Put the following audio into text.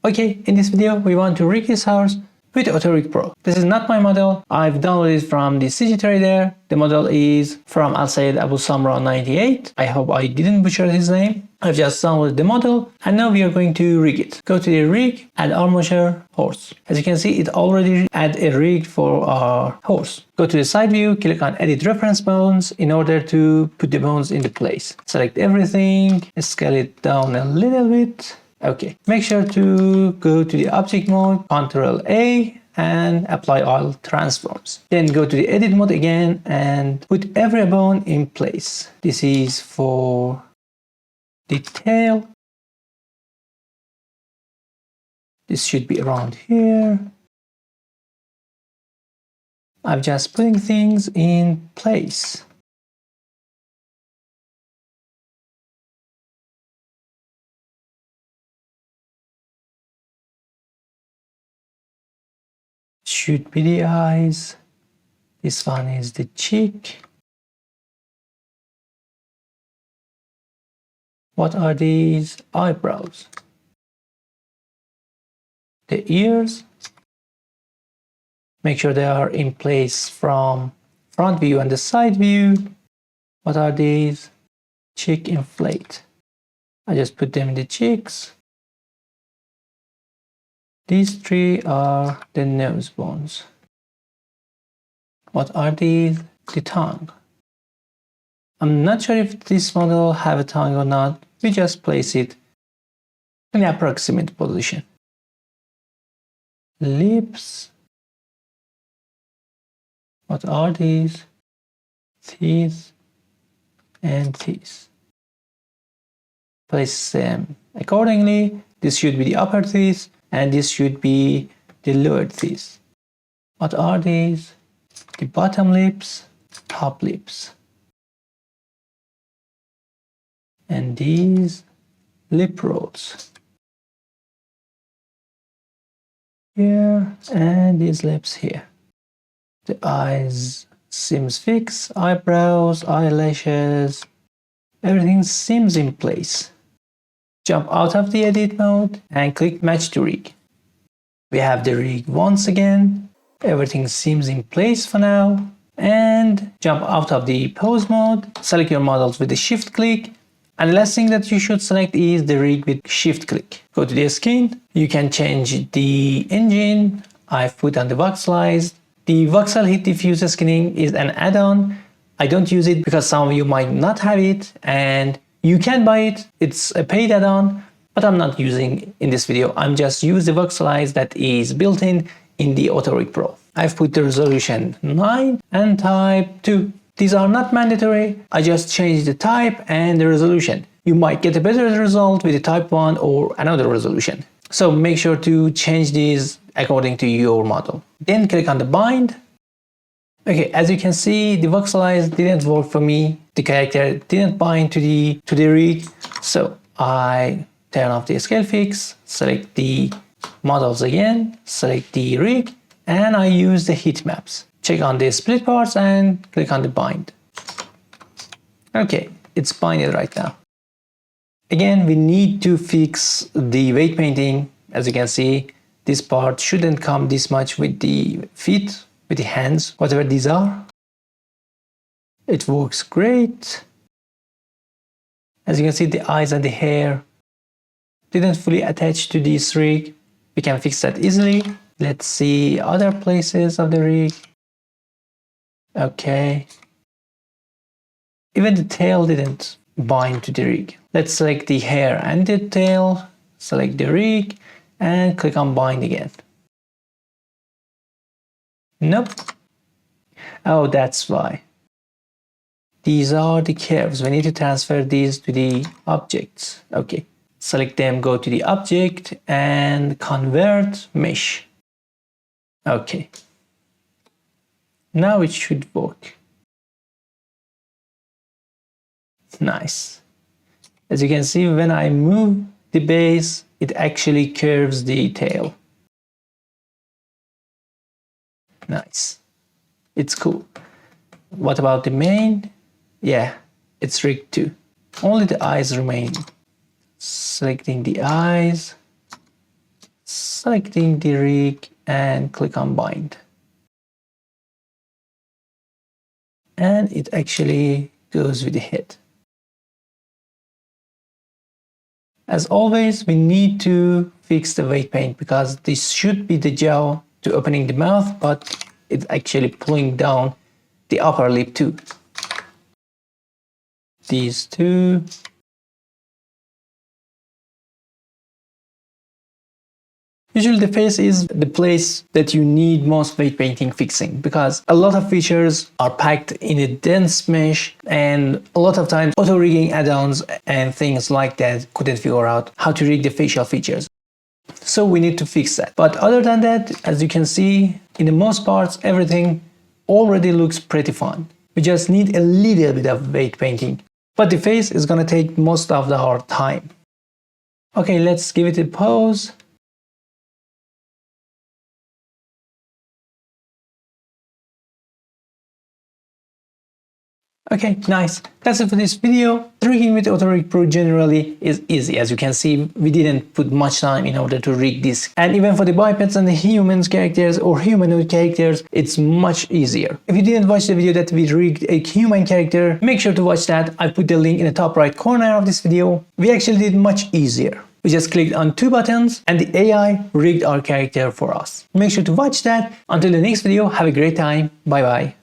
Okay, in this video we want to rig this horse with AutoRig Pro. This is not my model. I've downloaded it from the CGTrader. The model is from Al Sayed Abu Samra 98. I hope I didn't butcher his name. I've just downloaded the model and now we are going to rig it. Go to the rig, add armature, horse. As you can see, it already add a rig for our horse. Go to the side view, click on edit reference bones in order to put the bones into place. Select everything, scale it down a little bit. Okay, make sure to go to the object mode, Ctrl A, and apply all transforms. Then go to the edit mode again and put every bone in place. This is for the tail. This should be around here. I'm just putting things in place. Should be the eyes. This one is the cheek. What are these? Eyebrows. The ears. Make sure they are in place from front view and the side view. What are these? Cheek inflate. I just put them in the cheeks. These three are the nose bones. What are these? The tongue. I'm not sure if this model have a tongue or not. We just place it in the approximate position. Lips. What are these? Teeth and teeth. Place them accordingly. This should be the upper teeth and this should be the lower teeth. What are these? The bottom lips, top lips. And these lip rolls. Here and these lips here. The eyes seems fixed, eyebrows, eyelashes, everything seems in place. Jump out of the edit mode and click match to rig. We have the rig once again. Everything seems in place for now. And jump out of the pose mode. Select your models with the shift click. And the last thing that you should select is the rig with shift click. Go to the skin. You can change the engine. I've put on the voxelized. The voxel heat diffuse skinning is an add-on. I don't use it because some of you might not have it and you can buy it. It's a paid add-on, but I'm not using in this video. I'm just use the voxelize that is built in the AutoRig Pro. I've put the resolution 9 and type 2. These are not mandatory. I just changed the type and the resolution. You might get a better result with the type 1 or another resolution. So make sure to change these according to your model. Then click on the bind. Okay, as you can see, the voxelize didn't work for me. The character didn't bind to the rig. So I turn off the scale fix, select the models again, select the rig, and I use the heat maps. Check on the split parts and click on the bind. Okay, it's binded right now. Again, we need to fix the weight painting. As you can see, this part shouldn't come this much with the feet, with the hands, whatever these are. It works great. As you can see, the eyes and the hair didn't fully attach to this rig. We can fix that easily. Let's see other places of the rig. Okay. Even the tail didn't bind to the rig. Let's select the hair and the tail, select the rig, and click on bind again. Nope. Oh, that's why. These are the curves. We need to transfer these to the objects. Okay. Select them, go to the object and convert mesh. Okay. Now it should work. Nice. As you can see, when I move the base, it actually curves the tail. Nice. It's cool. What about the mane? Yeah, it's rigged too. Only the eyes remain. Selecting the eyes. selecting the rig and click on bind. And it actually goes with the head. As always, we need to fix the weight paint because this should be the jaw to opening the mouth, but it's actually pulling down the upper lip too. These two. Usually the face is the place that you need most weight painting fixing because a lot of features are packed in a dense mesh, and a lot of times auto rigging add-ons and things like that couldn't figure out how to rig the facial features. So we need to fix that. But other than that, as you can see, in the most parts, everything already looks pretty fun. We just need a little bit of weight painting. But the face is gonna take most of the hard time. Okay, let's give it a pause. Okay, nice. That's it for this video. Rigging with AutoRig Pro generally is easy. As you can see, we didn't put much time in order to rig this. And even for the bipeds and the humans characters or humanoid characters, it's much easier. If you didn't watch the video that we rigged a human character, make sure to watch that. I put the link in the top right corner of this video. We actually did much easier. We just clicked on 2 buttons and the AI rigged our character for us. Make sure to watch that. Until the next video, have a great time. Bye bye.